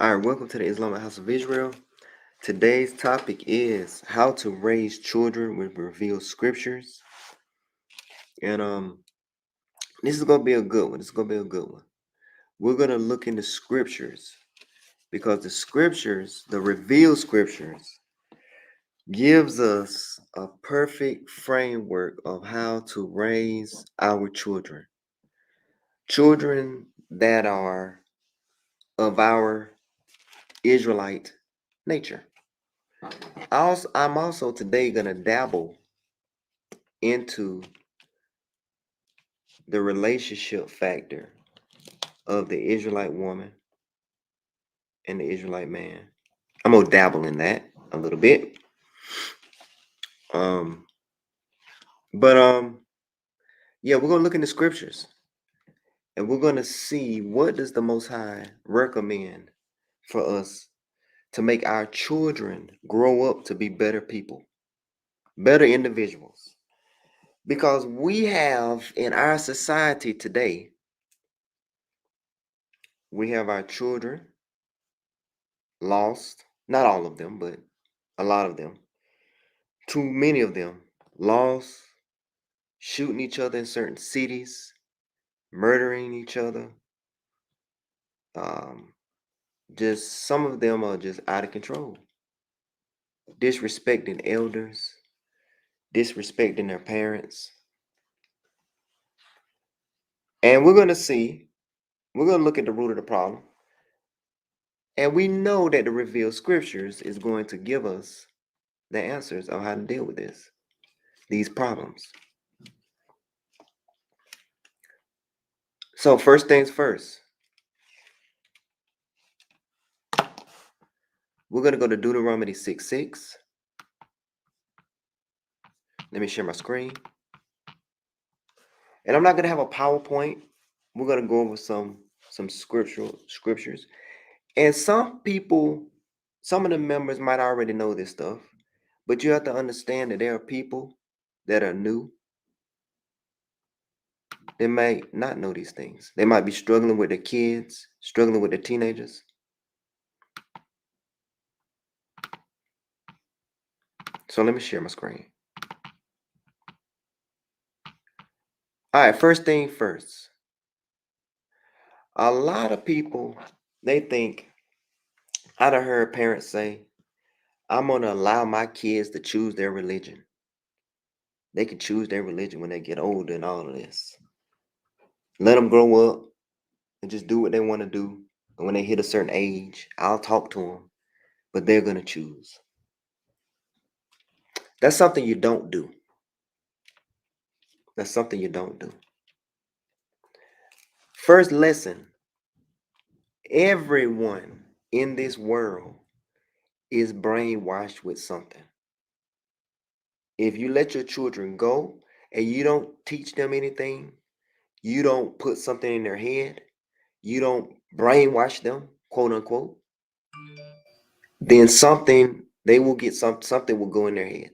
All right, welcome to the Islamic House of Israel. Today's topic is how to raise children with revealed scriptures. And this is gonna be a good one. We're gonna look into scriptures because the scriptures, the revealed scriptures, gives us a perfect framework of how to raise our children. Children that are of our Israelite nature. I'm also today gonna dabble into the relationship factor of the Israelite woman and the Israelite man. I'm gonna dabble in that a little bit. Um, but yeah, we're gonna look in the scriptures and we're gonna see what does the Most High recommend for us to make our children grow up to be better people, better individuals. Because we have in our society today, we have our children lost, not all of them, but a lot of them, too many of them lost, shooting each other in certain cities, murdering each other. Um, just some of them are just out of control, disrespecting elders, disrespecting their parents. And we're going to look at the root of the problem. And we know that the revealed scriptures is going to give us the answers on how to deal with these problems. So first things first, we're going to go to Deuteronomy 6:6. Let me share my screen. And I'm not going to have a PowerPoint. We're going to go over some scriptures. And some people, some of the members might already know this stuff, but you have to understand that there are people that are new. They might not know these things. They might be struggling with their kids, struggling with their teenagers. So let me share my screen. All right, first thing first. A lot of people, they think, I done heard parents say, I'm going to allow my kids to choose their religion. They can choose their religion when they get older and all of this. Let them grow up and just do what they want to do. And when they hit a certain age, I'll talk to them, but they're going to choose. That's something you don't do. That's something you don't do. First lesson, everyone in this world is brainwashed with something. If you let your children go and you don't teach them anything, you don't put something in their head, you don't brainwash them, quote unquote, then something will go in their head.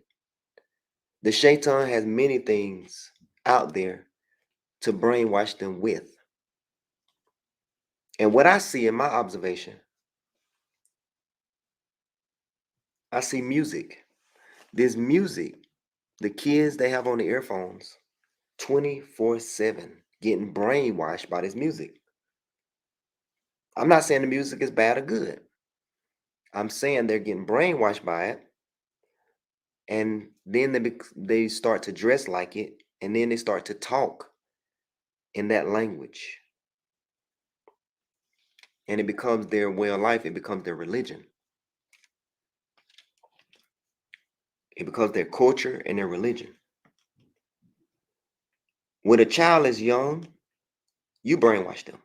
The shaitan has many things out there to brainwash them with. And what I see in my observation, I see music. This music, the kids they have on the earphones 24/7 getting brainwashed by this music. I'm not saying the music is bad or good. I'm saying they're getting brainwashed by it, and then they start to dress like it, and then they start to talk in that language, and it becomes their way of life. It becomes their religion. It becomes their culture and their religion. When a child is young, you brainwash them.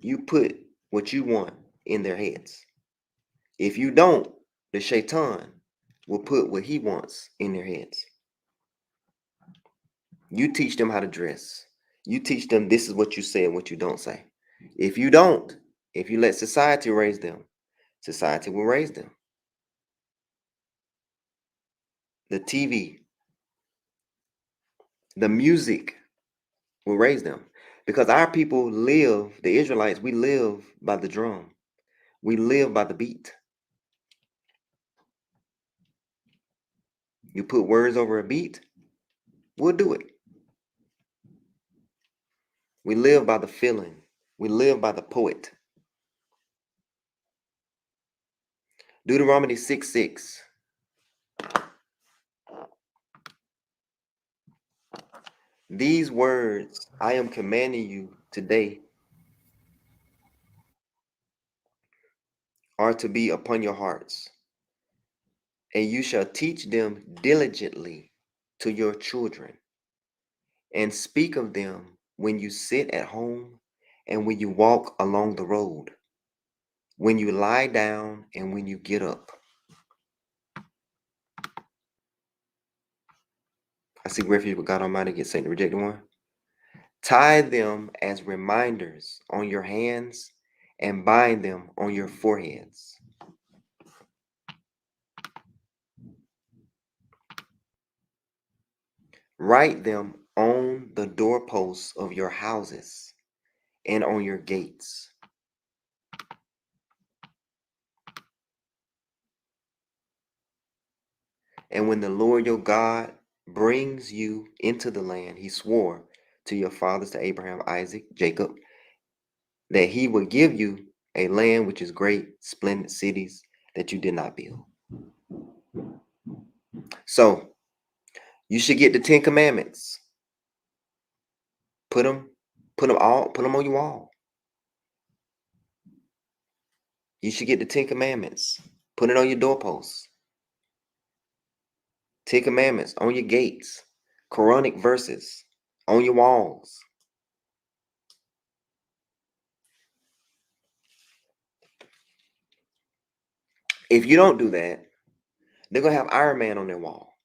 You put what you want in their heads. If you don't, the shaitan will put what he wants in their heads. You teach them how to dress. You teach them this is what you say and what you don't say. If you don't, if you let society raise them, society will raise them. The TV, the music will raise them. Because our people live, the Israelites, we live by the drum. We live by the beat. You put words over a beat, we'll do it. We live by the feeling. We live by the poet. Deuteronomy 6:6. These words I am commanding you today are to be upon your hearts, and you shall teach them diligently to your children, and speak of them when you sit at home and when you walk along the road, when you lie down and when you get up. I seek refuge with God Almighty against Satan, the rejected one. Tie them as reminders on your hands and bind them on your foreheads. Write them on the doorposts of your houses and on your gates. And when the Lord your God brings you into the land he swore to your fathers, to Abraham, Isaac, Jacob, that he would give you a land which is great, splendid cities that you did not build. So you should get the 10 Commandments. Put them on your wall. You should get the 10 Commandments. Put it on your doorposts. 10 Commandments on your gates. Quranic verses on your walls. If you don't do that, they're going to have Iron Man on their wall.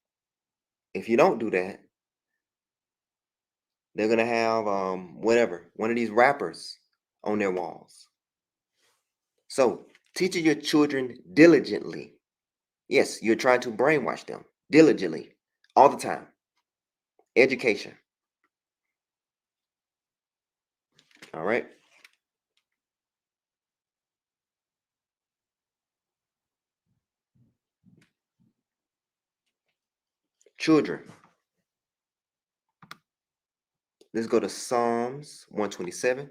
If you don't do that, they're going to have one of these rappers on their walls. So, teaching your children diligently. Yes, you're trying to brainwash them diligently all the time. Education. All right. Children. Let's go to Psalms 127.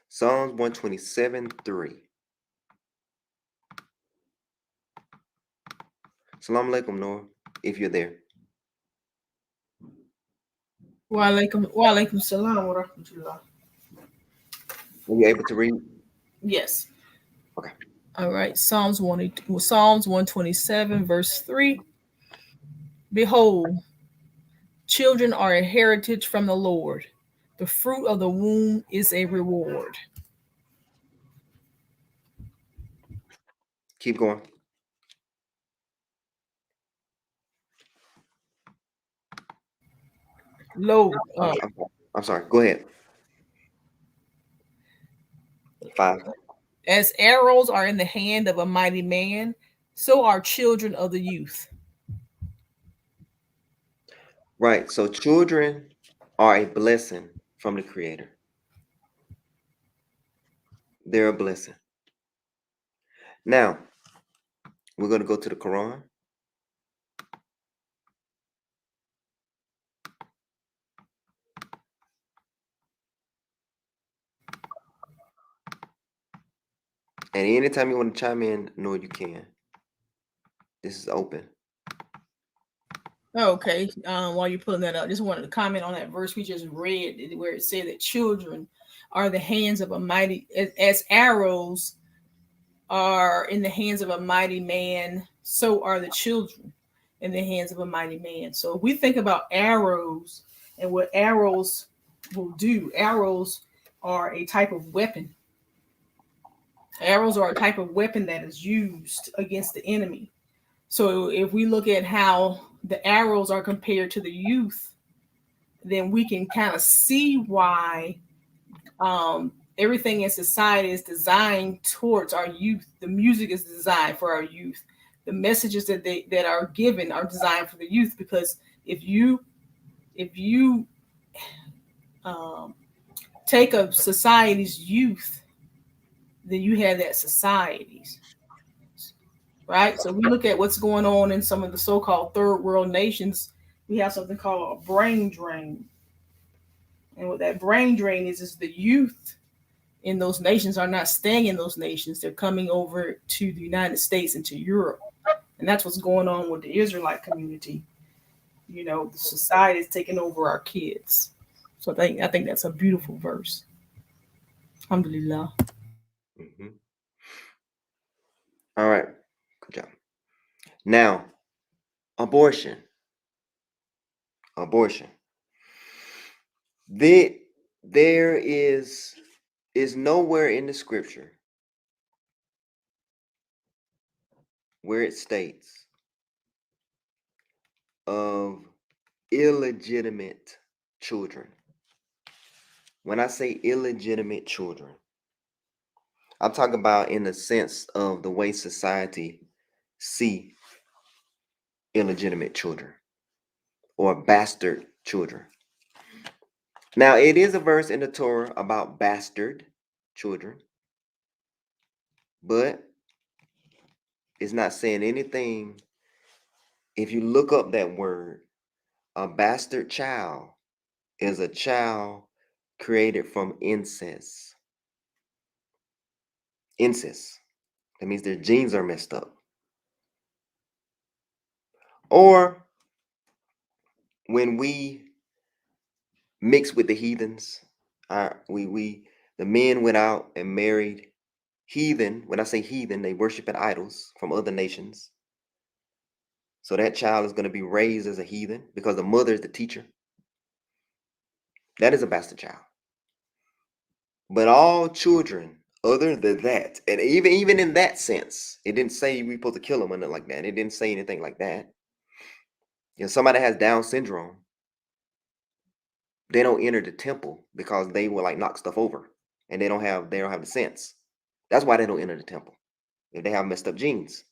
Psalms 127:3. Salam alaikum, Noah, if you're there. Wa alaikum salam wa rahmatullah. Are you able to read? Yes. Okay. All right. Psalms 127, verse 3. Behold, children are a heritage from the Lord. The fruit of the womb is a reward. Keep going. Lo, I'm sorry. Go ahead. 5. as arrows are in the hand of a mighty man, so are children of the youth. Right. So children are a blessing from the Creator. They're a blessing. Now, we're going to go to the Quran. And anytime you want to chime in, know you can. This is open. Okay. While you're pulling that up, just wanted to comment on that verse we just read, where it said that children are the hands of a mighty, as arrows are in the hands of a mighty man, so are the children in the hands of a mighty man. So if we think about arrows and what arrows will do, arrows are a type of weapon. Arrows are a type of weapon that is used against the enemy. So if we look at how the arrows are compared to the youth, then we can kind of see why everything in society is designed towards our youth. The music is designed for our youth. The messages that are given are designed for the youth, because if you um, take a society's youth, then you have that society's, right? So we look at what's going on in some of the so-called third world nations. We have something called a brain drain, and what that brain drain is the youth in those nations are not staying in those nations. They're coming over to the United States and to Europe. And that's what's going on with the Israelite community. You know, the society is taking over our kids. So I think that's a beautiful verse. Alhamdulillah. Mm-hmm. All right. Good job. Now, abortion. Abortion. There is nowhere in the scripture where it states of illegitimate children. When I say illegitimate children, I'm talking about in the sense of the way society see illegitimate children or bastard children. Now, it is a verse in the Torah about bastard children, but it's not saying anything. If you look up that word, a bastard child is a child created from incest. Incest. That means their genes are messed up. Or when we mix with the heathens, the men went out and married heathen. When I say heathen, they worship idols from other nations. So that child is going to be raised as a heathen because the mother is the teacher. That is a bastard child. But all children other than that, and even in that sense, it didn't say we supposed to kill them or nothing like that. It didn't say anything like that. You know, somebody has Down syndrome, they don't enter the temple because they will like knock stuff over, and they don't have the sense. That's why they don't enter the temple if they have messed up genes.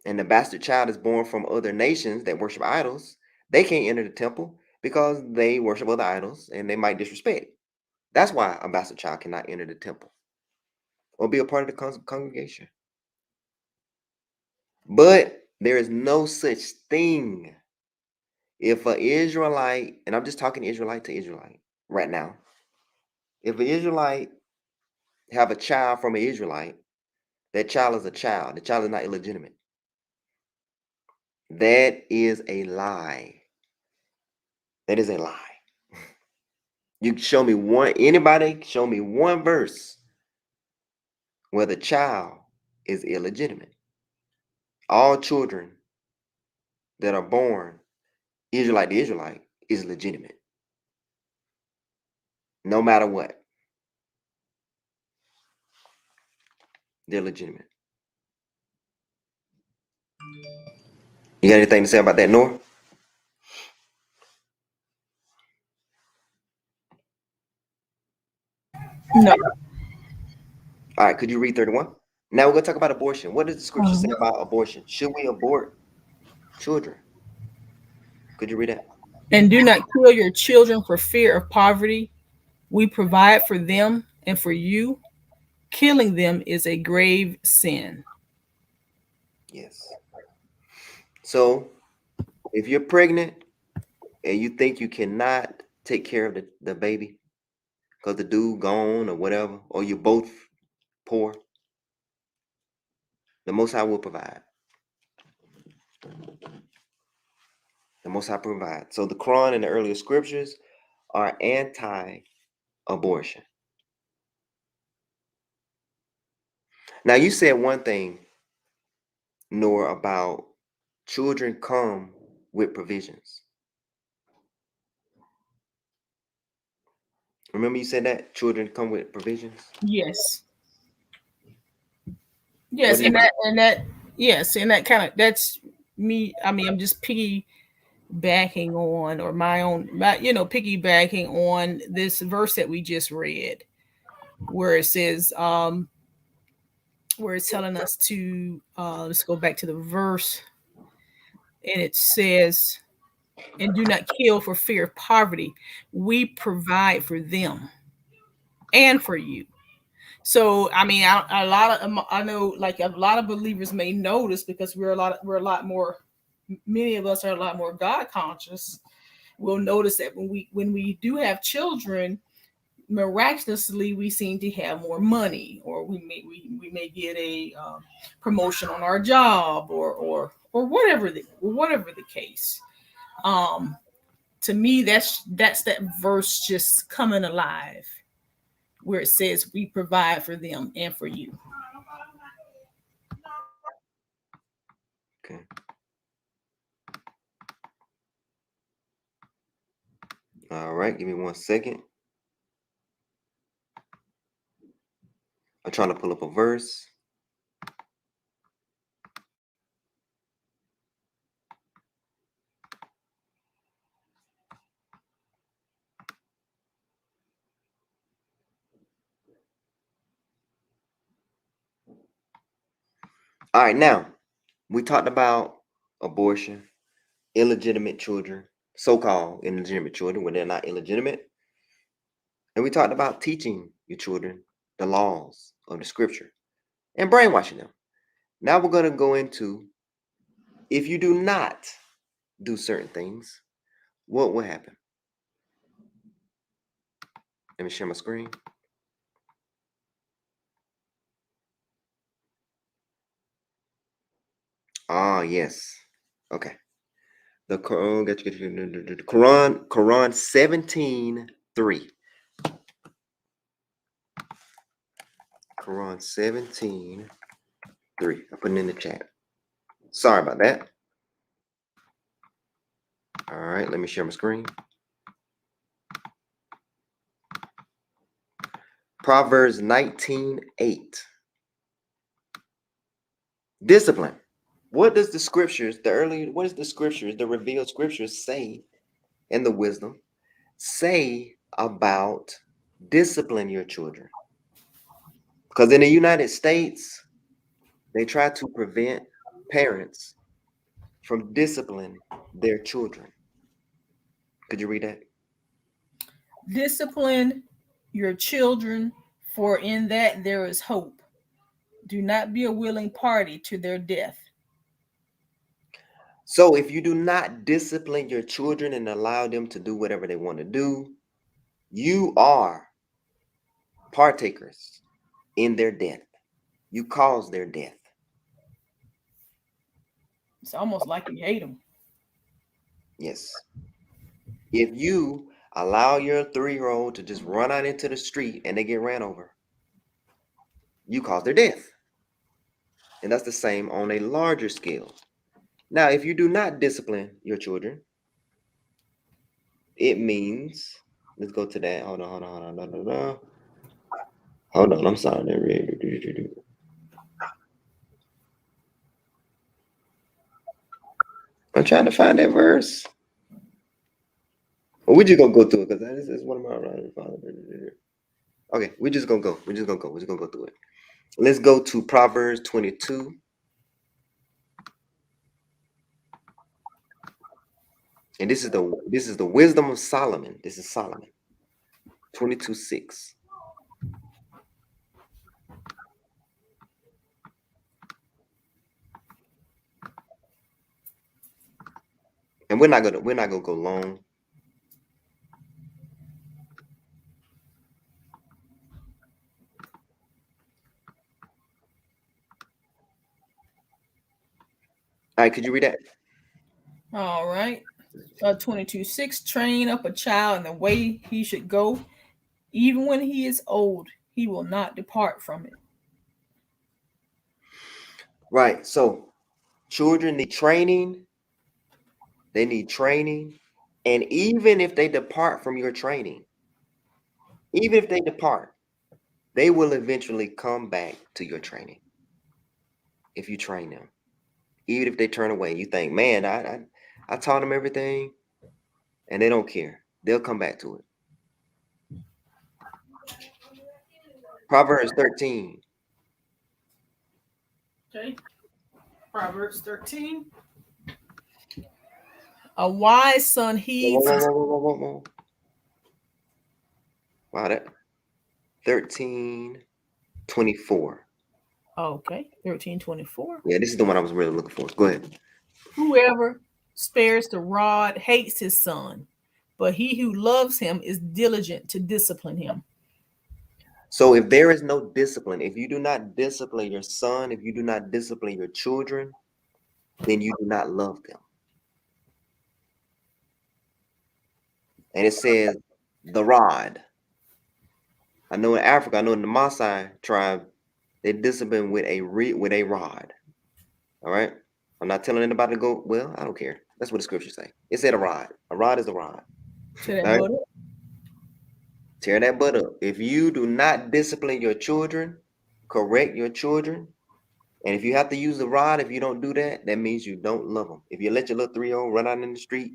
And the bastard child is born from other nations that worship idols. They can't enter the temple because they worship other idols and they might disrespect. That's why a bastard child cannot enter the temple or be a part of the congregation. But there is no such thing. If an Israelite, and I'm just talking Israelite to Israelite right now, if an Israelite have a child from an Israelite, that child is a child. The child is not illegitimate. That is a lie. That is a lie. You show me anybody show me one verse where the child is illegitimate. All children that are born Israelite to Israelite is legitimate. No matter what. They're legitimate. You got anything to say about that, Nora? No. All right, could you read 31? Now we're going to talk about abortion. What does the scripture say about abortion? Should we abort children? Could you read that? And do not kill your children for fear of poverty. We provide for them and for you. Killing them is a grave sin. Yes. So if you're pregnant and you think you cannot take care of the baby because the dude gone or whatever, or you're both poor, the Most High will provide. The Most High provide. So the Quran and the earlier scriptures are anti-abortion. Now you said one thing, Noor, about children come with provisions. Remember you said that children come with provisions? Yes. What Yes, do you and that yes, and that kind of that's me. I mean, I'm just piggybacking backing on, or piggybacking on this verse that we just read, where it says, where it's telling us to, let's go back to the verse, and it says, and do not kill for fear of poverty. We provide for them and for you. So I mean, I know, like, a lot of believers may notice, because we're a lot more, many of us are a lot more God conscious. We'll notice that when we do have children, miraculously we seem to have more money, or we may get a promotion on our job, or whatever the case. Um, to me, that's that verse just coming alive, where it says we provide for them and for you. Okay. All right. Give me 1 second. I'm trying to pull up a verse. All right. Now, we talked about abortion, illegitimate children, so-called illegitimate children when they're not illegitimate. And we talked about teaching your children the laws of the scripture and brainwashing them. Now we're going to go into, if you do not do certain things, what will happen? Let me share my screen. Ah, yes. Okay. The Quran, Quran 17:3. Quran 17:3. I put it in the chat. Sorry about that. All right, let me share my screen. Proverbs 19:8. Discipline. What does the scriptures, what does the scriptures, the revealed scriptures say, and the wisdom say about discipline your children? Because in the United States, they try to prevent parents from disciplining their children. Could you read that? Discipline your children, for in that there is hope. Do not be a willing party to their death. So if you do not discipline your children and allow them to do whatever they want to do, you are partakers in their death. You cause their death. It's almost like you hate them. Yes. If you allow your 3-year-old to just run out into the street and they get ran over, you cause their death. And that's the same on a larger scale. Now, if you do not discipline your children, it means, let's go to that. Hold on. Hold on, I'm sorry. I'm trying to find that verse. Well, we just gonna go through it because this is one of my. Okay, we just gonna go. We're just gonna go through it. Let's go to Proverbs 22. And this is the wisdom of Solomon. This is Solomon. 22:6. And we're not gonna go long. All right, could you read that? All right. 22:6. Train up a child in the way he should go. Even when he is old, he will not depart from it. Right. So children need training. They need training. And even if they depart from your training, even if they depart, they will eventually come back to your training if you train them. Even if they turn away, you think, man, I taught them everything, and they don't care. They'll come back to it. Proverbs 13. Okay. Proverbs 13. A wise son heeds. Whoa. Wow, that 13:24. Okay, 13:24. Yeah, this is the one I was really looking for. Go ahead. Whoever spares the rod hates his son, but he who loves him is diligent to discipline him. So if there is no discipline, if you do not discipline your son, if you do not discipline your children, then you do not love them. And it says the rod. I know in Africa, I know in the Maasai tribe, they discipline with a rod. All right. I'm not telling anybody to go. Well, I don't care. That's what the scriptures say. It said a rod. A rod is a rod. To that All right? butt up. Tear that butt up. If you do not discipline your children, correct your children, and if you have to use the rod, if you don't do that, that means you don't love them. If you let your little 3-year-old run out in the street,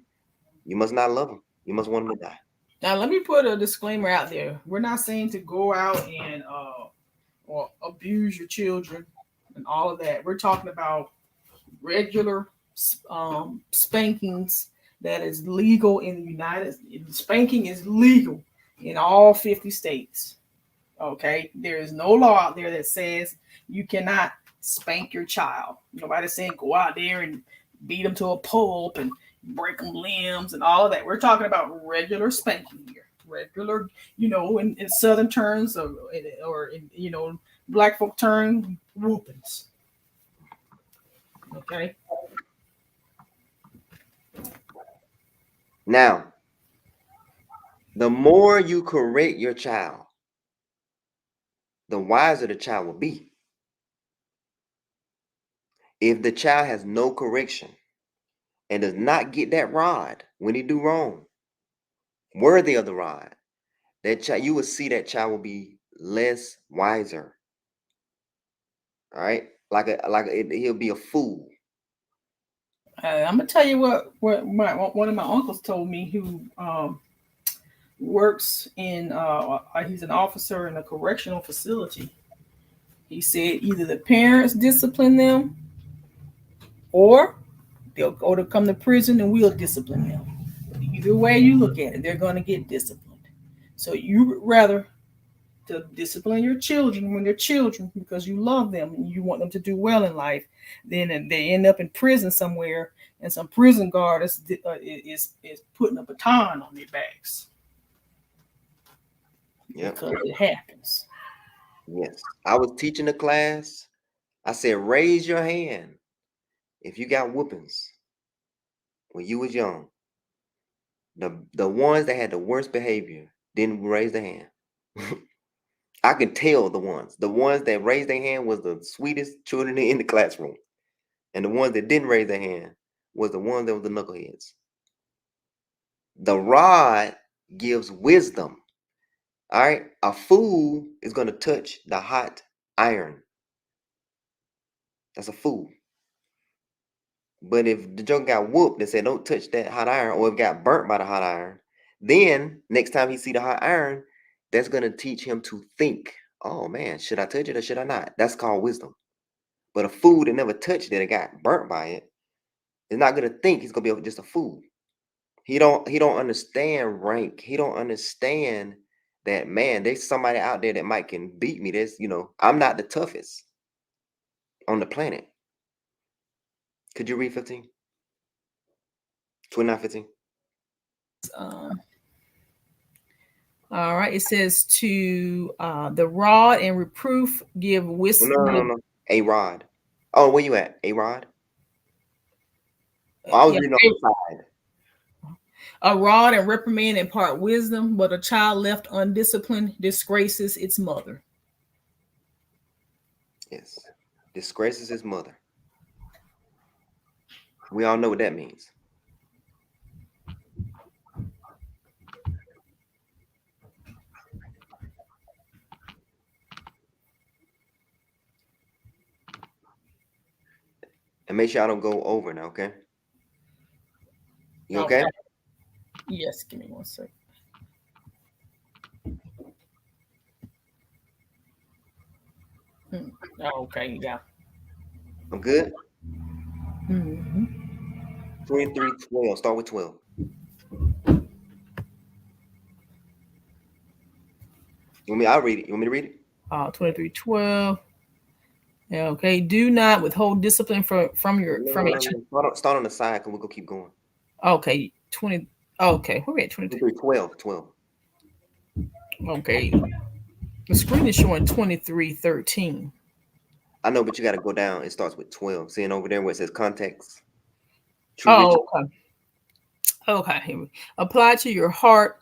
you must not love them. You must want them to die. Now, let me put a disclaimer out there. We're not saying to go out and or abuse your children and all of that. We're talking about regular spankings that is legal in the United States. Spanking is legal in all 50 states. Okay, there is no law out there that says you cannot spank your child. Nobody's saying go out there and beat them to a pulp and break them limbs and all of that. We're talking about regular spanking here. Regular, in Southern terms or in, Black folk term, whoopings. Okay. Now, the more you correct your child, the wiser the child will be. If the child has no correction and does not get that rod when he do wrong, worthy of the rod, that child, you will see that child will be less wiser. All right, he'll be a fool. I'm gonna tell you what one of my uncles told me, who works in he's an officer in a correctional facility. He said either the parents discipline them or they'll go to come to prison and we'll discipline them. Either way you look at it, they're going to get disciplined. So you would rather to discipline your children when they're children because you love them and you want them to do well in life, then they end up in prison somewhere and some prison guard is putting a baton on their backs. Yep. Because it happens. Yes. I was teaching a class. I said, raise your hand if you got whoopings when you was young. The ones that had the worst behavior didn't raise their hand. I can tell the ones that raised their hand was the sweetest children in the classroom. And the ones that didn't raise their hand was the ones that were the knuckleheads. The rod gives wisdom. All right. A fool is going to touch the hot iron. That's a fool. But if the joke got whooped and said, don't touch that hot iron, or if got burnt by the hot iron, then next time he see the hot iron, that's going to teach him to think, oh man, should I touch it or should I not? That's called wisdom. But a fool that never touched it and got burnt by it is not going to think. He's going to be just a fool. He don't understand rank. He don't understand that, man, there's somebody out there that might can beat me. I'm not the toughest on the planet. Could you read 15? 29:15. All right. It says to the rod and reproof give wisdom. No. A rod. Oh, where you at? A rod? I was reading on the side. A rod and reprimand impart wisdom, but a child left undisciplined disgraces its mother. Yes. Disgraces his mother. We all know what that means. And make sure I don't go over now, okay? You okay? Yes, give me one second. Okay, yeah. I'm good. Mm-hmm. 23:12. Start with 12. You want me? I'll read it. You want me to read it? 23:12. Okay. Do not withhold discipline from your No, from no, a no, no. Start on the side because we're gonna keep going. okay. 20. Okay, where we at 23? 12. 12. Okay. The screen is showing 23:13. I know, but you got to go down. It starts with 12. Seeing over there where it says context. True riches. Oh, okay. Okay. Here we apply to your heart.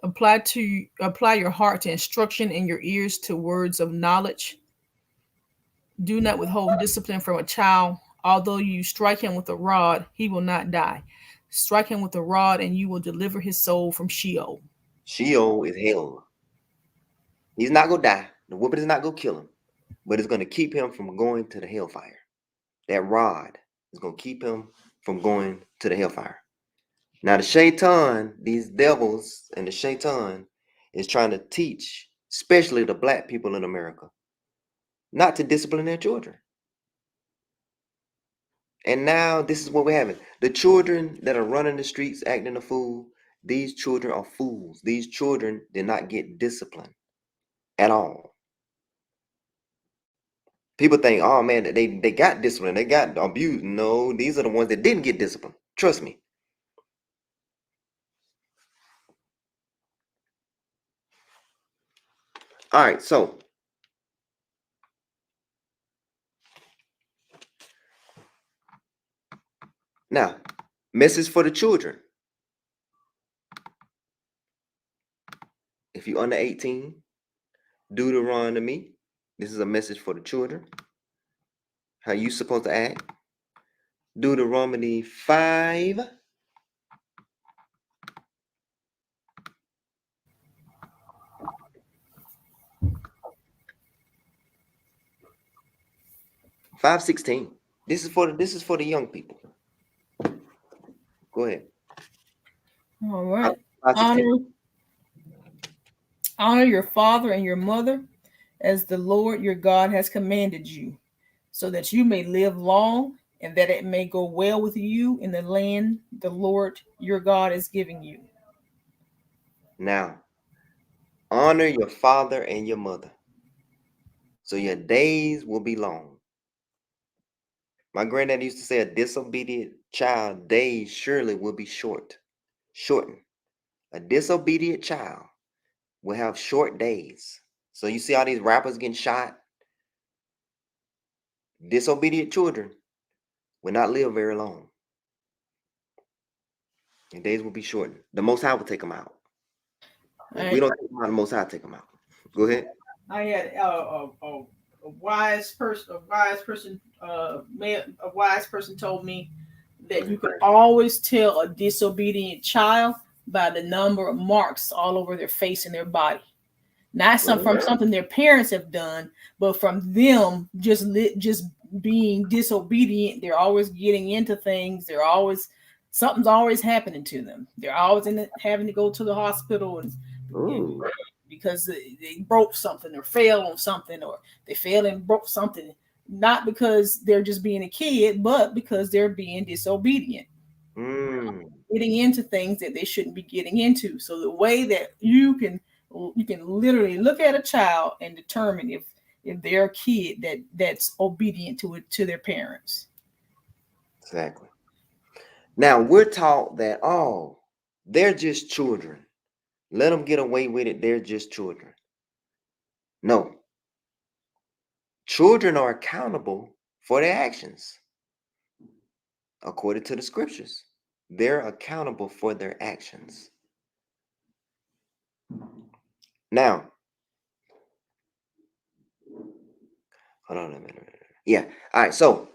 Apply your heart to instruction and your ears to words of knowledge. Do not withhold discipline from a child. Although you strike him with a rod, he will not die. Strike him with a rod, and you will deliver his soul from Sheol. Sheol is hell. He's not gonna die. The whooping is not gonna kill him, but it's gonna keep him from going to the hellfire. That rod is gonna keep him from going to the hellfire. Now the shaitan, these devils and the shaitan is trying to teach, especially the black people in America, not to discipline their children. And now this is what we're having. The children that are running the streets acting a fool, these children are fools. These children did not get discipline at all. People think, oh man, they got discipline, they got abused. No, these are the ones that didn't get discipline. Trust me. All right, so now, message for the children. If you're under 18, Deuteronomy. This is a message for the children. How you supposed to act. Deuteronomy 5. 5:16. This is for the young people. Go ahead. All right. 5:16. Honor your father and your mother as the Lord your God has commanded you, so that you may live long and that it may go well with you in the land the Lord your God is giving you. Now, honor your father and your mother, so your days will be long. My granddad used to say a disobedient child days surely will be shortened. A disobedient child will have short days. So you see all these rappers getting shot. Disobedient children will not live very long. Your days will be shortened. The Most High will take them out. If we don't take them out, the Most High take them out. Go ahead. I had a wise person, a wise person told me that you can always tell a disobedient child by the number of marks all over their face and their body. Not from something their parents have done, but from them just being disobedient. They're always getting into things. Something's always happening to them. They're always having to go to the hospital and because they broke something or fell on something, or they fell and broke something, not because they're just being a kid, but because they're being disobedient, getting into things that they shouldn't be getting into. So the way that you can literally look at a child and determine if they're a kid that's obedient to their parents. Exactly. Now we're taught that they're just children. Let them get away with it. They're just children. No. Children are accountable for their actions. According to the scriptures, they're accountable for their actions. Now, hold on a minute. Yeah. All right. So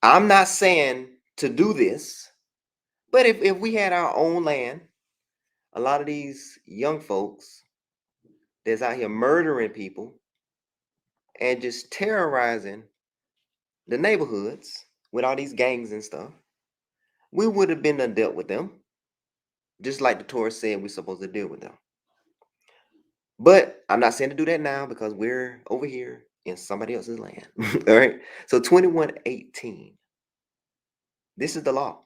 I'm not saying to do this, but if we had our own land, a lot of these young folks that's out here murdering people and just terrorizing the neighborhoods with all these gangs and stuff, we would have been dealt with them, just like the Torah said we're supposed to deal with them. But I'm not saying to do that now because we're over here in somebody else's land. All right. So 21:18. This is the law.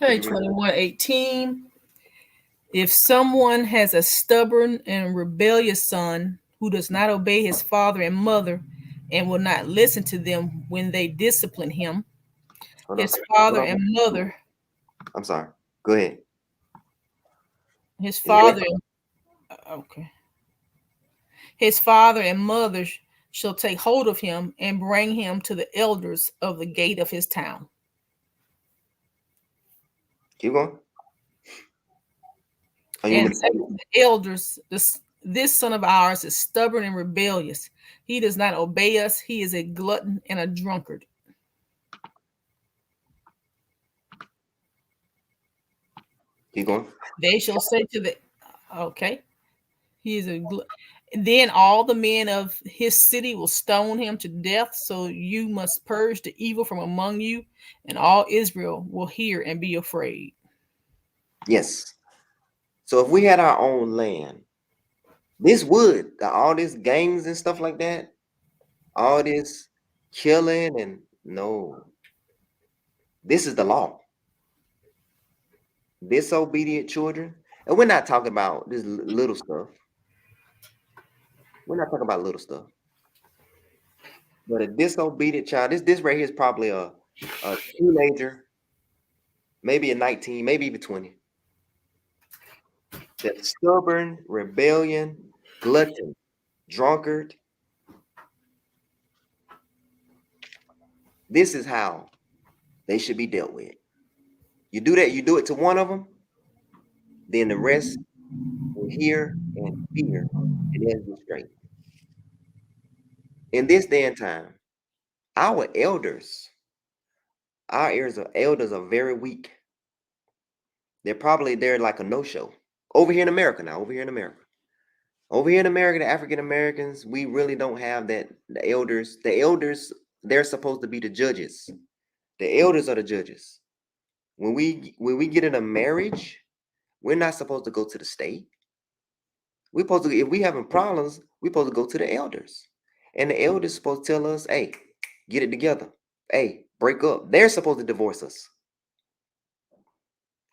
Okay, 21:18. If someone has a stubborn and rebellious son who does not obey his father and mother and will not listen to them when they discipline him, his father and mother, I'm sorry. Go ahead. his father, okay, his father and mother shall take hold of him and bring him to the elders of the gate of his town. Keep going. And say to the elders, this son of ours is stubborn and rebellious. He does not obey us. He is a glutton and a drunkard. Keep going. They shall say to the, okay, he is a then all the men of his city will stone him to death. So you must purge the evil from among you, and all Israel will hear and be afraid. Yes. So if we had our own land, this would, all these gangs and stuff like that, all this killing and no, this is the law. Disobedient children. And we're not talking about this little stuff. We're not talking about little stuff. But a disobedient child, this right here is probably a teenager, maybe a 19, maybe even 20. That's stubborn, rebellion, glutton, drunkard. This is how they should be dealt with. You do that, you do it to one of them, then the rest will hear and fear, and they'll be straight. In this day and time, our elders are very weak. They're like a no-show. Over here in America now, over here in America. Over here in America, the African Americans, we really don't have that. The elders, they're supposed to be the judges. The elders are the judges. When we get in a marriage, we're not supposed to go to the state. We're supposed to, if we having problems, we're supposed to go to the elders. And the elders supposed to tell us, hey, get it together. Hey, break up. They're supposed to divorce us.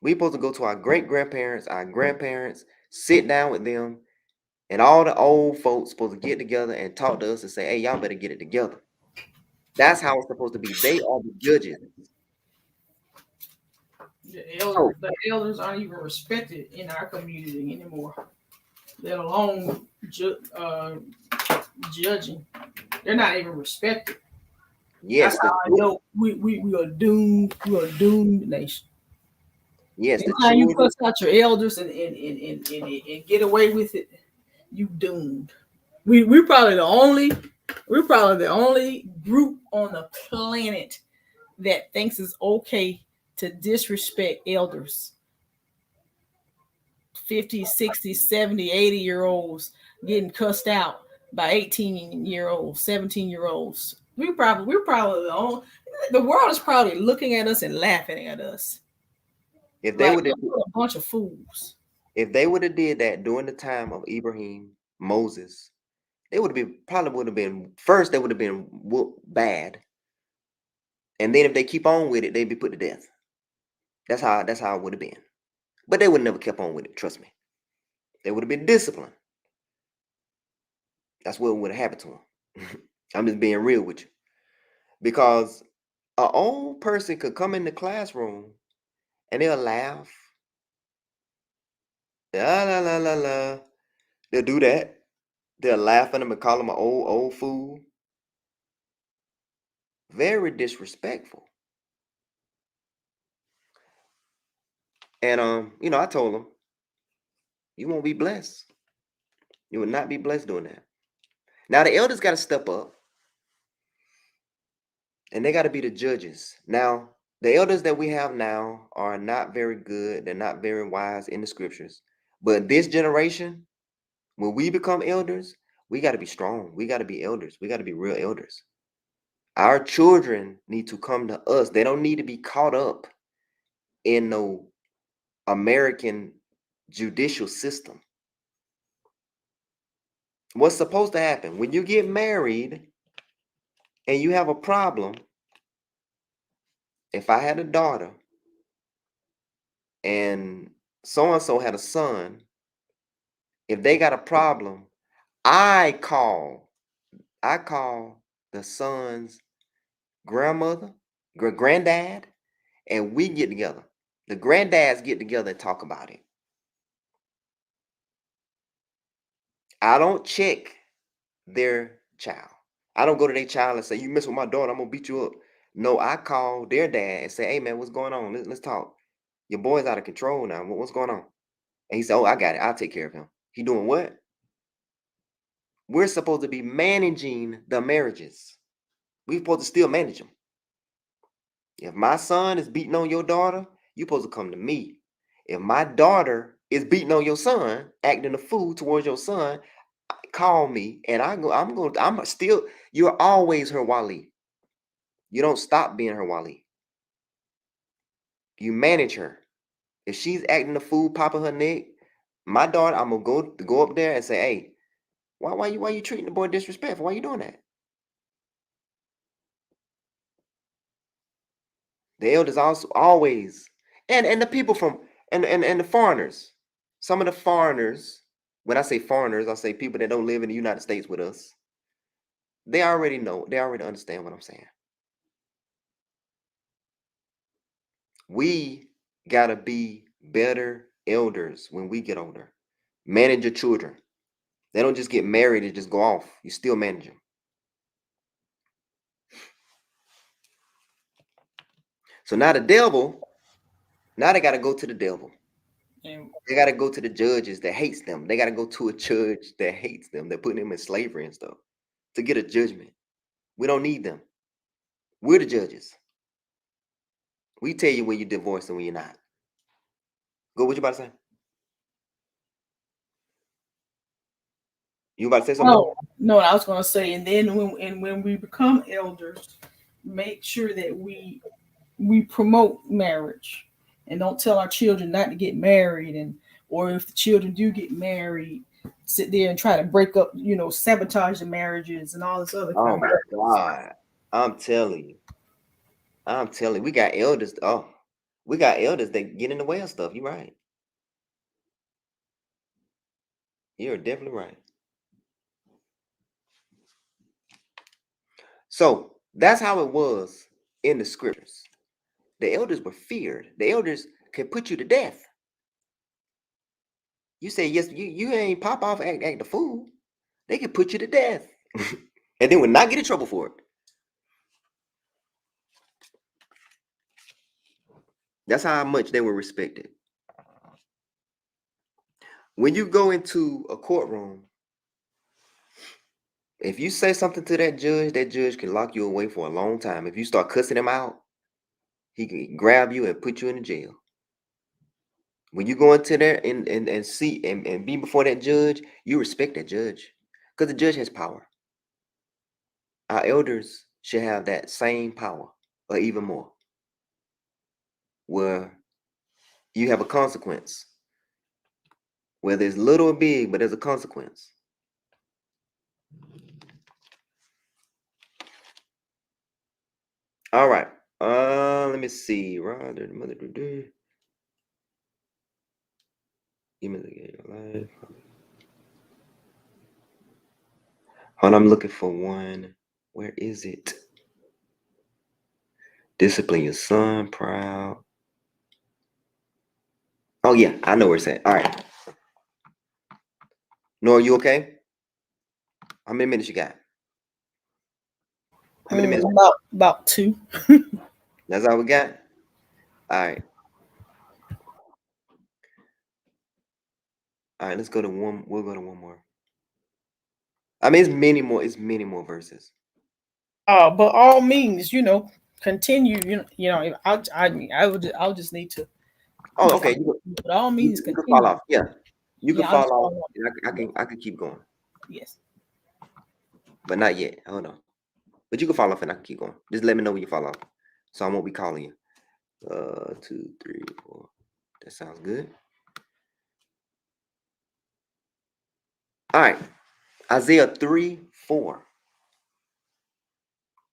We're supposed to go to our great-grandparents, our grandparents, sit down with them, and all the old folks supposed to get together and talk to us and say, hey, y'all better get it together. That's how it's supposed to be. They are the judges. The elders aren't even respected in our community anymore, let alone judging. They're not even respected. Yes. That's how I know we are doomed. We are a doomed nation. Yes. Anytime you cuss out your elders and get away with it, you doomed. We're probably the only group on the planet that thinks it's okay to disrespect elders. 50, 60, 70, 80-year-olds getting cussed out by 18-year-olds, 17-year-olds. We're probably the only. The world is probably looking at us and laughing at us. If they would have a bunch of fools. If they would have did that during the time of Ibrahim, Moses, they would have been first. They would have been bad, and then if they keep on with it, they'd be put to death. That's how it would have been. But they would never kept on with it. Trust me. They would have been disciplined. That's what would have happened to them. I'm just being real with you, because an old person could come in the classroom and they'll laugh. La la la la la. They'll do that. They'll laugh at him and call him an old fool. Very disrespectful. And I told him, you won't be blessed. You will not be blessed doing that. Now the elders got to step up, and they got to be the judges. Now, the elders that we have now are not very good. They're not very wise in the scriptures. But this generation, when we become elders, we got to be strong. We got to be elders. We got to be real elders. Our children need to come to us. They don't need to be caught up in no American judicial system. What's supposed to happen when you get married and you have a problem? If I had a daughter and so and so had a son, if they got a problem, I call the son's grandmother, granddad, and we get together. The granddads get together and talk about it. I don't check their child. I don't go to their child and say, "You mess with my daughter, I'm gonna beat you up." No, I call their dad and say, "Hey man, what's going on? Let's talk. Your boy's out of control now. What's going on?" And he said, "Oh, I got it. I'll take care of him." He doing what? We're supposed to be managing the marriages. We're supposed to still manage them. If my son is beating on your daughter, you're supposed to come to me. If my daughter is beating on your son, acting a fool towards your son, call me and I'm still, you're always her wali. You don't stop being her wali. You manage her. If she's acting a fool, popping her neck, my daughter, I'm gonna go up there and say, "Hey, why you treating the boy disrespectful? Why you doing that?" The elders also always, and the people from and the foreigners. Some of the foreigners, when I say foreigners, I say people that don't live in the United States with us. They already know, they already understand what I'm saying. We gotta be better elders when we get older. Manage your children. They don't just get married and just go off. You still manage them. So now the devil, now they gotta go to the devil. And They gotta go to the judges that hates them. They gotta go to a judge that hates them, that put them in slavery and stuff, to get a judgment. We don't need them. We're the judges. We tell you when you're divorced and when you're not. Go, what you about to say? You about to say something? oh no, I was gonna say, and then when we become elders, make sure that we promote marriage and don't tell our children not to get married, and or if the children do get married, sit there and try to break up, sabotage the marriages and all this other Oh kind of my God. I'm telling you. I'm telling you, we got elders. Oh, we got elders that get in the way of stuff. You're right. You're definitely right. So that's how it was in the scriptures. The elders were feared. The elders could put you to death. You say, yes, you ain't pop off, act a fool. They could put you to death. And then would not get in trouble for it. That's how much they were respected. When you go into a courtroom, if you say something to that judge can lock you away for a long time. If you start cussing him out, he can grab you and put you in the jail. When you go into there and see and be before that judge, you respect that judge because the judge has power. Our elders should have that same power or even more, where you have a consequence, whether it's little or big, but there's a consequence. All right. Let me see. Rather the mother do. Give me the life. Hold on, I'm looking for one. Where is it? Discipline your son, proud. Oh yeah, I know where it's at. All right. Nora, you okay? How many minutes you got? How many minutes? about two. That's all we got? All right. All right, let's go to one. We'll go to one more. I mean, it's many more. It's many more verses. But all means, continue. I'll just need to. Oh, okay. But all means, You can fall continue. off. Yeah, you can Yeah, I'll fall just off. follow up. And I can keep going, Yes. but not yet. Hold on. But you can fall off and I can keep going. Just let me know when you fall off. So I won't be calling you. 2, 3, 4. That sounds good. All right. Isaiah 3, 4.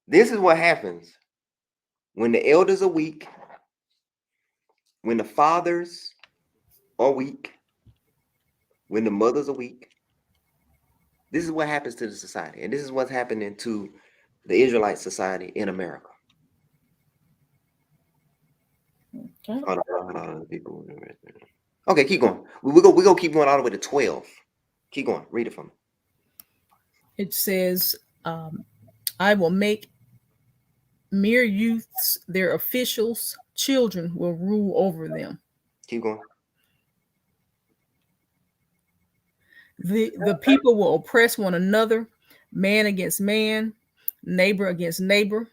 This is what happens when the elders are weak, when the fathers are weak, when the mothers are weak. This is what happens to the society. And this is what's happening to the Israelite society in America. Okay. Hold on, people. Okay, keep going. We go keep going all the way to 12. Keep going. Read it for me. It says, I will make mere youths their officials, children will rule over them. Keep going. The people will oppress one another, man against man, neighbor against neighbor.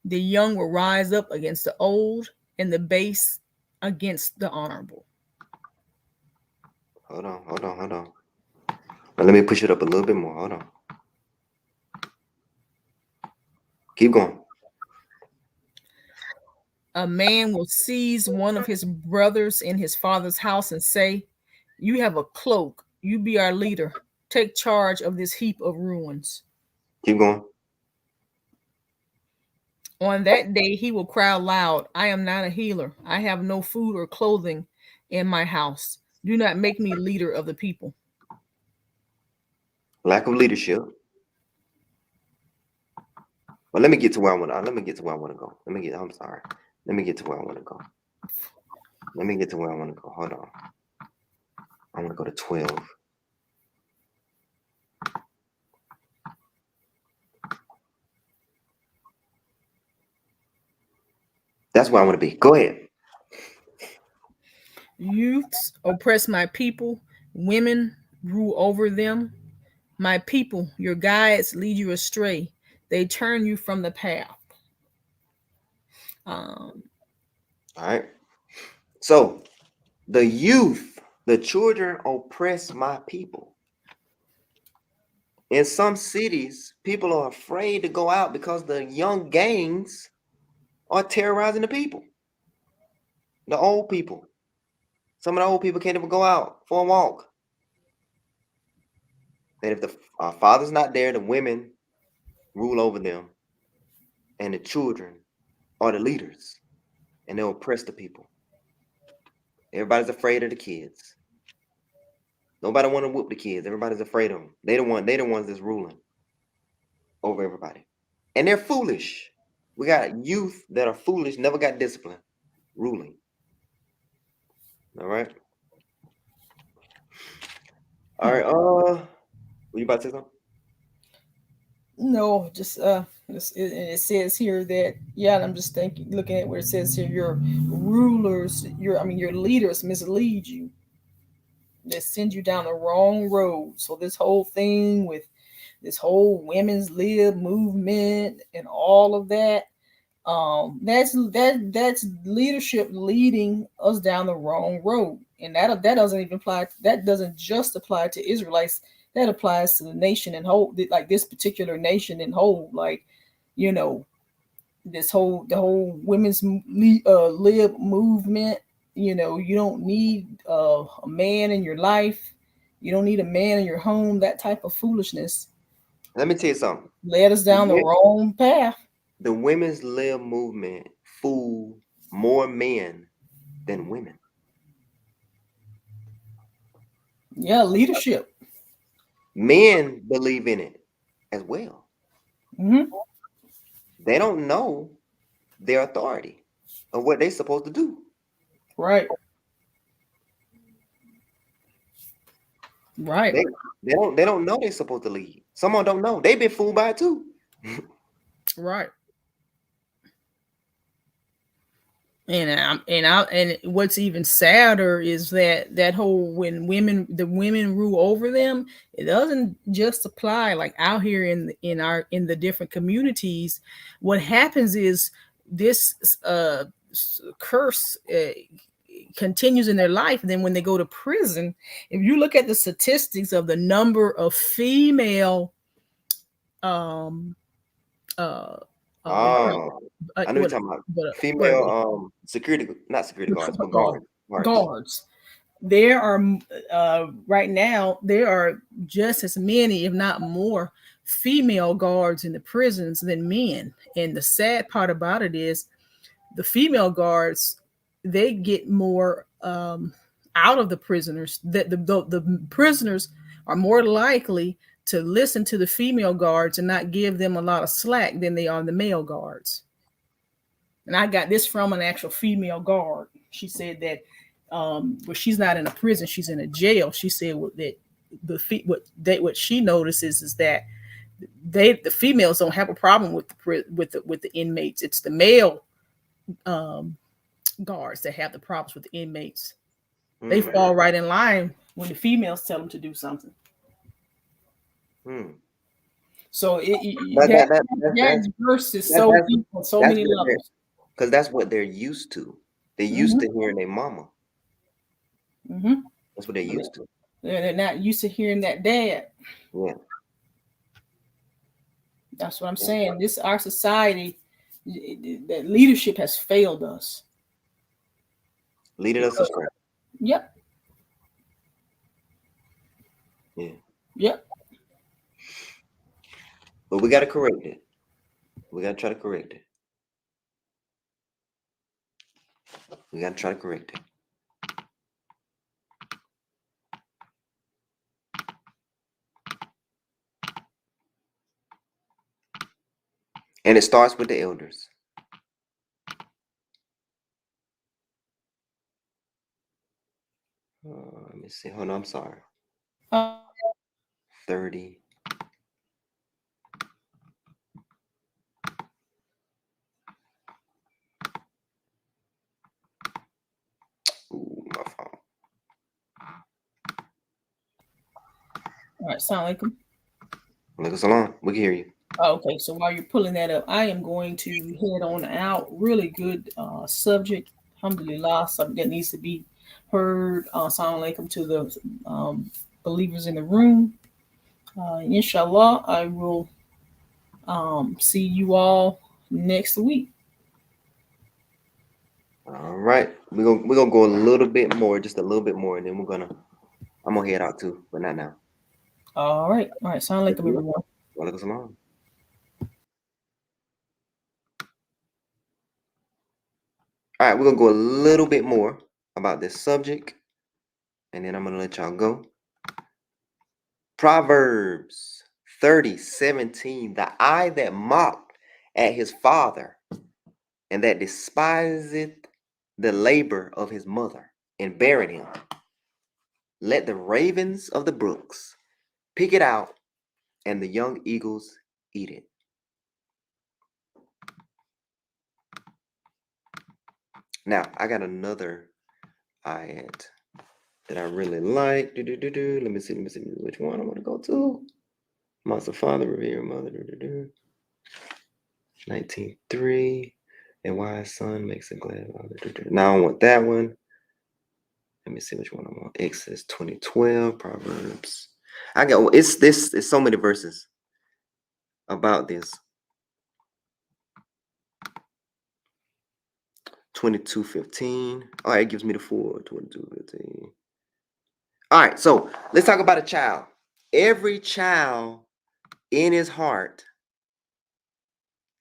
The young will rise up against the old, and the base against the honorable. Hold on. Now, let me push it up a little bit more. Hold on. Keep going. A man will seize one of his brothers in his father's house and say, you have a cloak. You be our leader. Take charge of this heap of ruins. Keep going. On that day, he will cry loud, I am not a healer. I have no food or clothing in my house. Do not make me leader of the people. Lack of leadership. But let me get to where I want to. Let me get to where I want to go. I'm sorry. Let me get to where I want to go. Hold on. I want to go to 12. That's where I want to be. Go ahead. Youths oppress my people. Women rule over them. My people, your guides lead you astray. They turn you from the path. All right. So the youth, the children oppress my people. In some cities, people are afraid to go out because the young gangs are terrorizing the people. The old people. Some of the old people can't even go out for a walk. And if the father's not there, the women rule over them. And the children are the leaders. And they oppress the people. Everybody's afraid of the kids. Nobody want to whoop the kids. Everybody's afraid of them. They the ones that's ruling over everybody. And they're foolish. We got youth that are foolish, never got discipline, ruling. All right. All right. Were you about to say something? No, just it says here that I'm just thinking, looking at where it says here, your rulers, your leaders mislead you. They send you down the wrong road. So this whole thing with this whole women's lib movement and all of that, that's leadership leading us down the wrong road. And that doesn't even apply. That doesn't just apply to Israelites. That applies to the nation in whole, like this particular nation in whole. Like, the whole women's lib movement. You don't need a man in your life. You don't need a man in your home. That type of foolishness. Let me tell you something. Led us down the wrong path. The women's lib movement fooled more men than women. Yeah, leadership. Men believe in it as well. Mm-hmm. They don't know their authority of what they're supposed to do. Right. Right. They don't know they're supposed to lead. Someone don't know. They've been fooled by it too. Right. And what's even sadder is that whole, when the women rule over them, it doesn't just apply like out here in the different communities. What happens is this curse continues in their life. And then when they go to prison, if you look at the statistics of the number of female uh, Oh, I know you're what, talking about what are female they? security, not security guards, but Uh, guards. guards. There are right now there are just as many, if not more, female guards in the prisons than men. And the sad part about it is the female guards, they get more out of the prisoners. That the prisoners are more likely to listen to the female guards and not give them a lot of slack than they are the male guards. And I got this from an actual female guard. She said that well, she's not in a prison; she's in a jail. She said that what she notices is that the females don't have a problem with the inmates. It's the male um, guards that have the problems with the inmates. They Hmm. fall right in line when the females tell them to do something. Hmm. So That, that, that, that verse is that, so that's deep on so that's many what they're levels. because that's what they're used to. They're used Hmm. to hearing their mama. Hmm. That's what they're used to. They're not used to hearing that dad. Yeah. That's what I'm Yeah. saying. This our society, that leadership has failed us. Leading us astray. Yep, Yeah. yep. But we got to correct it. We got to try to correct it. We got to try to correct it. And it starts with the elders. Let me see. Hold on. I'm sorry. Uh, 30. Ooh, my fault. all right, sound like them. Look us along. We can hear you. Okay, so while you're pulling that up, I am going to head on out. Really good subject. Alhamdulillah, something that needs to be heard. Assalamu alaikum to the believers in the room. Inshallah, I will see you all next week. All right. We're gonna go a little bit more, just a little bit more, and then I'm gonna head out too, but not now. All right. Assalamu alaikum, everyone. Look us along. All right, we're gonna go a little bit more about this subject, and then I'm gonna let y'all go. Proverbs 30:17. The eye that mocked at his father, and that despiseth the labor of his mother, and buried him. Let the ravens of the brooks pick it out, and the young eagles eat it. Now, I got another ayat that I really like. Let me see which one I want to go to. Master Father, revere mother. 19:3. A wise son makes a glad father. Now I want that one. Let me see which one I want. Exodus 20:12. Proverbs. I got it's so many verses about this. 22:15. All right, it gives me the full 22:15. All right, so let's talk about a child. Every child in his heart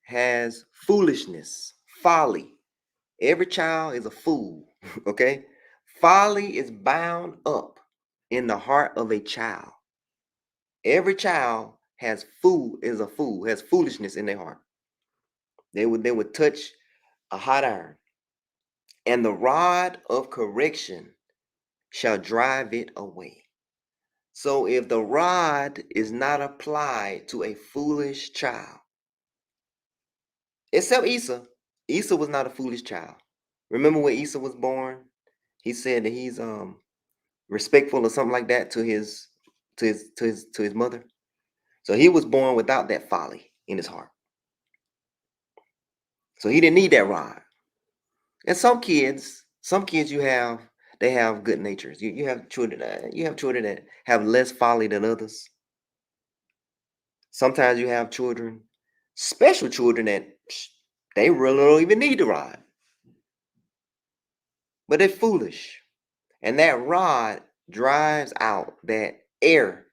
has foolishness, folly. Every child is a fool, okay? Folly is bound up in the heart of a child. Every child has has foolishness in their heart. They would touch a hot iron, and the rod of correction shall drive it away. So if the rod is not applied to a foolish child, except Esau. Esau was not a foolish child. Remember when Esau was born? He said that he's respectful or something like that to his mother. So he was born without that folly in his heart. So he didn't need that rod. And some kids they have good natures. You have children that have less folly than others. Sometimes you have children Special children that they really don't even need the rod. But they're foolish. And that rod drives out that air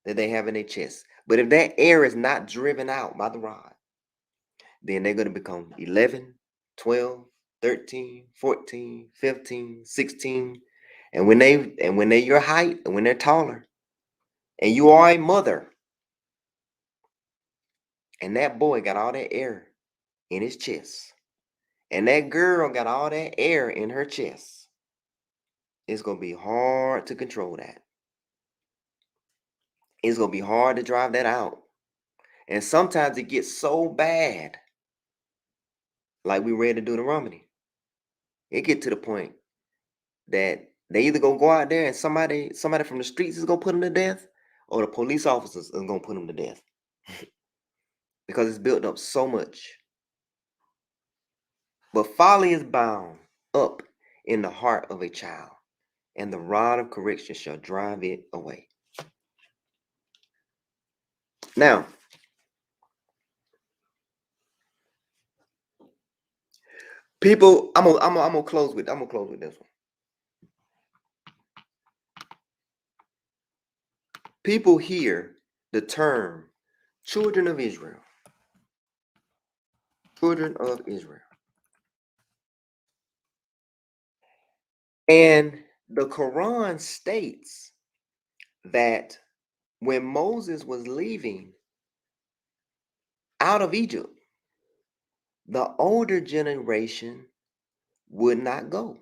that they have in their chest. But if that air is not driven out by the rod, then they're going to become 11, 12, 13, 14, 15, 16. And when they're your height and when they're taller, and you are a mother, and that boy got all that air in his chest, and that girl got all that air in her chest, it's going to be hard to control that. It's going to be hard to drive that out. And sometimes it gets so bad, like we read in Deuteronomy. It get to the point that they either gonna go out there and somebody from the streets is gonna put them to death, or the police officers are gonna put them to death. Because it's built up so much. But folly is bound up in the heart of a child, and the rod of correction shall drive it away. Now, people, I'm gonna close with this one. People hear the term children of Israel. Children of Israel. And the Quran states that when Moses was leaving out of Egypt, the older generation would not go.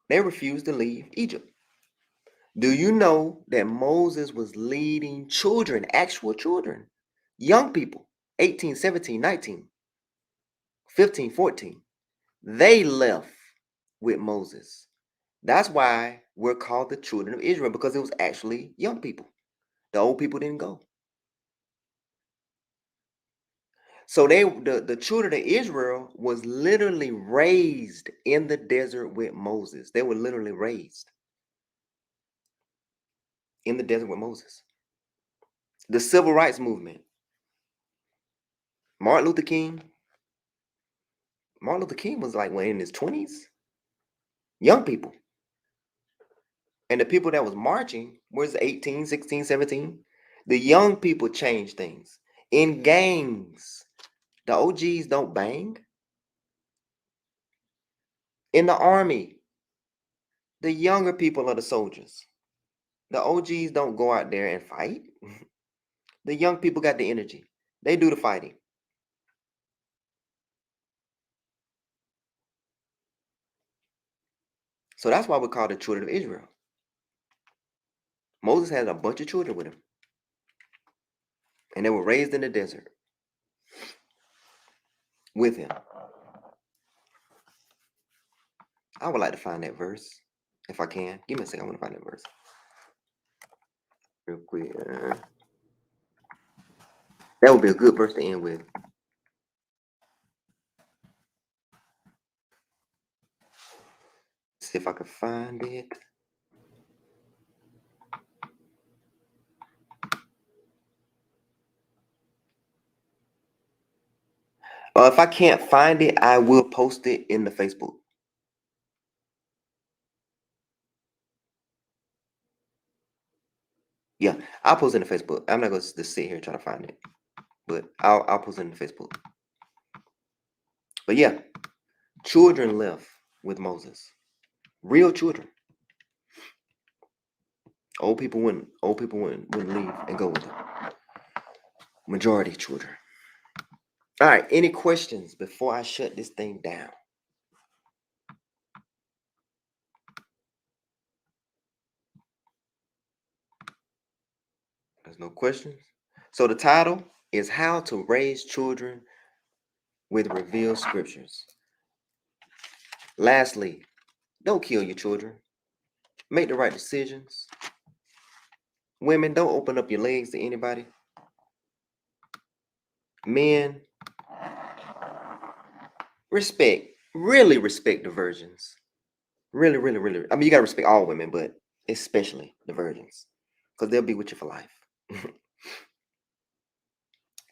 They refused to leave Egypt. Do you know that Moses was leading children, actual children, young people, 18, 17, 19, 15, 14? They left with Moses. That's why we're called the children of Israel, because it was actually young people. The old people didn't go. So the children of Israel was literally raised in the desert with Moses. They were literally raised in the desert with Moses. The civil rights movement. Martin Luther King was like in his 20s. Young people. And the people that was marching was 18, 16, 17. The young people changed things. In gangs, the OGs don't bang. In the army, the younger people are the soldiers. The OGs don't go out there and fight. The young people got the energy. They do the fighting. So that's why we call the children of Israel. Moses had a bunch of children with him. And they were raised in the desert with him. I would like to find that verse, if I can. Give me a second. I want to find that verse. Real quick. That would be a good verse to end with. See if I can find it. If I can't find it, I will post it in the Facebook. Yeah, I'll post it in the Facebook. I'm not going to just sit here and try to find it, but I'll post it in the Facebook. But yeah, children left with Moses. Real children. Old people wouldn't leave and go with them. Majority children. All right, any questions before I shut this thing down? There's no questions. So the title is How to Raise Children with Revealed Scriptures. Lastly, don't kill your children. Make the right decisions. Women, don't open up your legs to anybody. Men, really respect the virgins. Really. I mean, you gotta respect all women, but especially the virgins, because they'll be with you for life.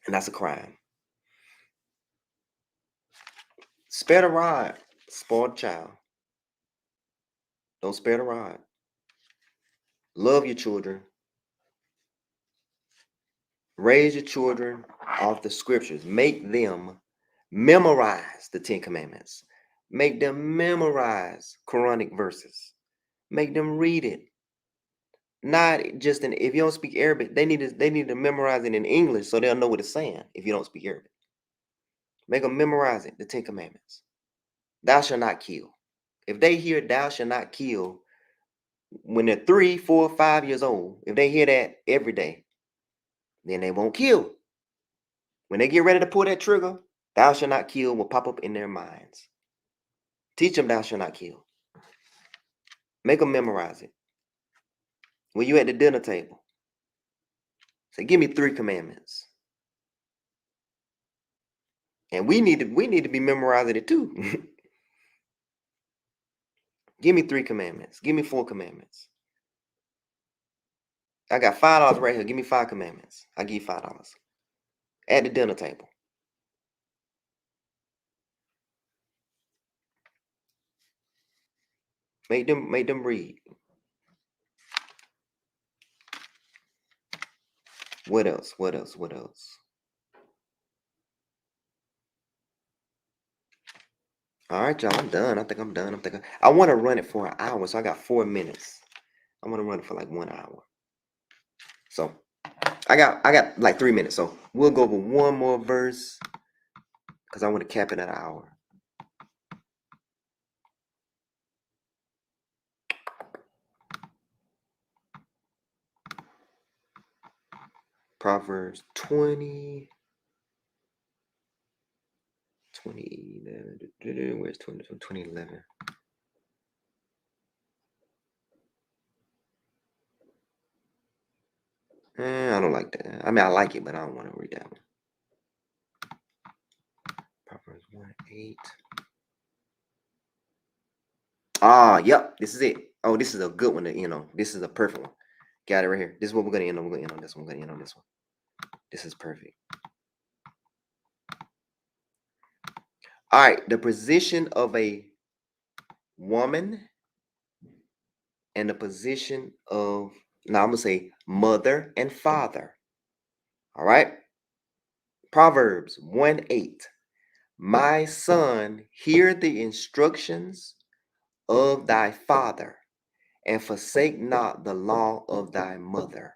And that's a crime. Spare the rod, spoiled child. Don't spare the rod. Love your children. Raise your children off the scriptures. Make them memorize the 10 Commandments. Make them memorize Quranic verses. Make them read it. Not just in, if you don't speak Arabic, they need to memorize it in English so they'll know what it's saying if you don't speak Arabic. Make them memorize it, the 10 Commandments. Thou shalt not kill. If they hear thou shalt not kill when they're 3, 4, 5 years old, if they hear that every day, then they won't kill. When they get ready to pull that trigger, thou shalt not kill will pop up in their minds. Teach them thou shalt not kill. Make them memorize it. When you at the dinner table, say, give me 3 commandments. And we need to be memorizing it too. Give me 3 commandments. Give me 4 commandments. I got $5 right here. Give me 5 commandments. I give you $5 at the dinner table. Make them read. What else? What else? What else? All right, y'all. I'm done. I think I'm done. I want to run it for an hour, so I got 4 minutes. I want to run it for like 1 hour. So I got like 3 minutes. So we'll go over one more verse because I want to cap it at an hour. Proverbs 20. Where's 2011? I don't like that. I mean, I like it, but I don't want to read that one. Proverbs 1:8. Ah, yep, this is it. Oh, this is a good one to end on. This is a perfect one. Got it right here. This is what we're gonna end on. We're gonna end on this one. We're gonna end on this one. This is perfect. All right, the position of a woman and the position of, now I'm gonna say mother and father. All right. Proverbs 1:8. My son, hear the instructions of thy father, and forsake not the law of thy mother.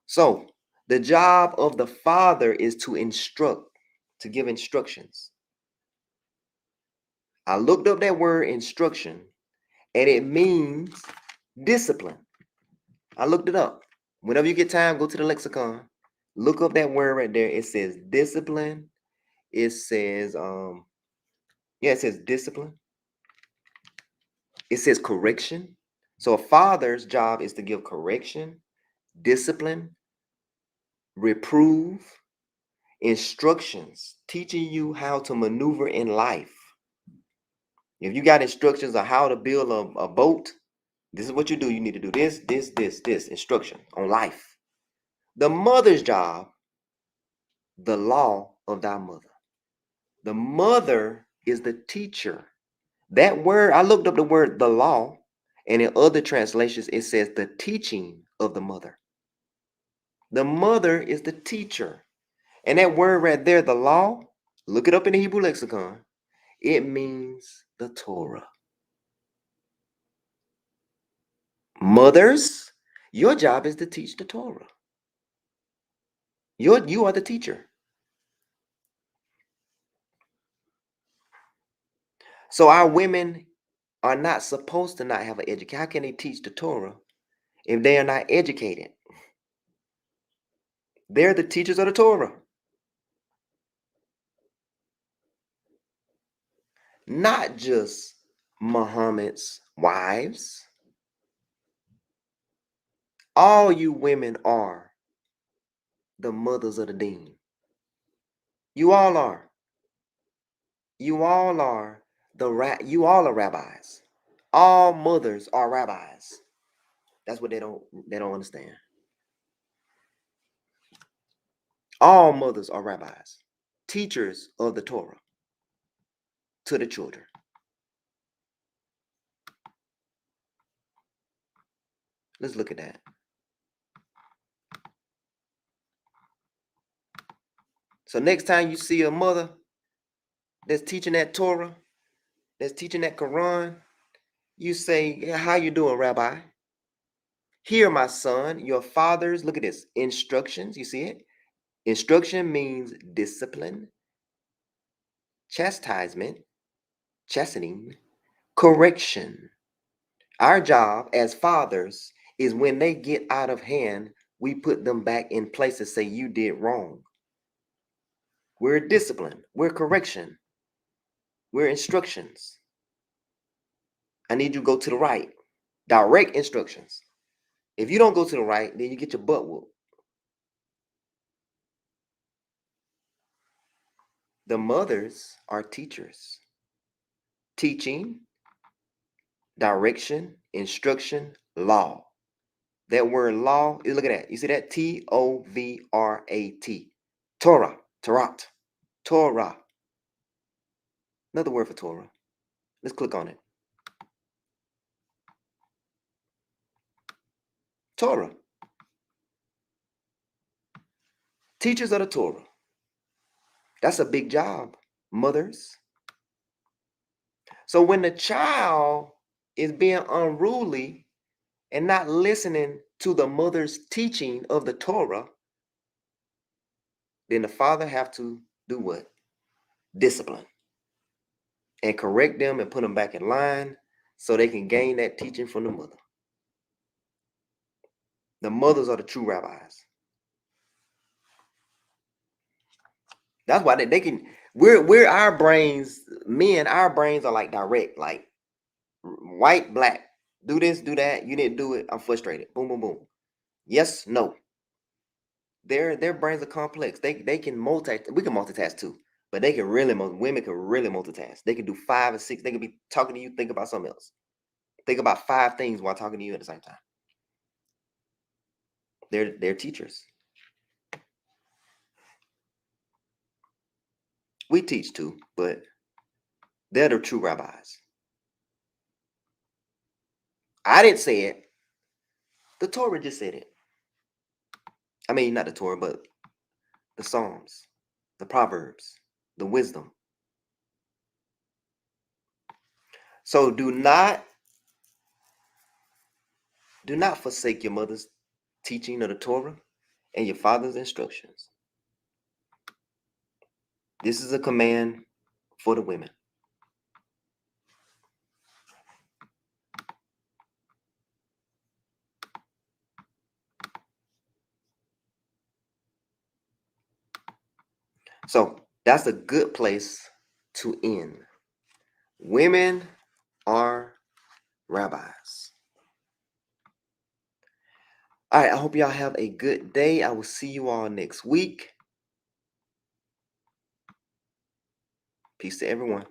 So the job of the father is to instruct, to give instructions. I looked up that word instruction, and it means discipline. I looked it up. Whenever you get time, go to the lexicon. Look up that word right there. It says discipline. It says, it says discipline. It says correction. So a father's job is to give correction, discipline, reprove, instructions, teaching you how to maneuver in life. If you got instructions on how to build a boat, this is what you do. You need to do this, instruction on life. The mother's job, the law of thy mother. The mother is the teacher. That word, I looked up the word the law, and in other translations, it says the teaching of the mother. The mother is the teacher. And that word right there, the law, look it up in the Hebrew lexicon. It means the Torah. Mothers, your job is to teach the Torah. You are the teacher. So our women are not supposed to not have an education. How can they teach the Torah if they are not educated? They're the teachers of the Torah. Not just Muhammad's wives. All you women are the mothers of the deen. You all are. You all are you all are rabbis. All mothers are rabbis. That's what they don't understand. All mothers are rabbis, teachers of the Torah to the children. Let's look at that. So next time you see a mother that's teaching that Torah, that's teaching that Quran, you say, how you doing, Rabbi? Hear, my son, your father's, look at this, instructions. You see it? Instruction means discipline, chastisement, chastening, correction. Our job as fathers is when they get out of hand, we put them back in place and say, you did wrong. We're discipline, we're correction, we're instructions. I need you to go to the right. Direct instructions. If you don't go to the right, then you get your butt whooped. The mothers are teachers. Teaching, direction, instruction, law. That word law, look at that. You see that? T-O-V-R-A-T. Torah, Tarat, Torah. Another word for Torah. Let's click on it. Torah. Teachers of the Torah. That's a big job, mothers. So when the child is being unruly and not listening to the mother's teaching of the Torah, then the father have to do what? Discipline. And correct them and put them back in line so they can gain that teaching from the mother. The mothers are the true rabbis. That's why they can, we're our brains, men, our brains are like direct, like white, black. Do this, do that. You didn't do it. I'm frustrated. Boom, boom, boom. Yes, no. Their brains are complex. They can multitask. We can multitask too, but they can really women can really multitask. They can do 5 or 6. They can be talking to you, think about something else. Think about 5 things while talking to you at the same time. They're teachers. We teach too, but they're the true rabbis. I didn't say it. The Torah just said it. I mean, not the Torah, but the Psalms, the Proverbs, the wisdom. So do not forsake your mother's teaching of the Torah and your father's instructions. This is a command for the women. So that's a good place to end. Women are rabbis. All right, I hope y'all have a good day. I will see you all next week. Peace to everyone.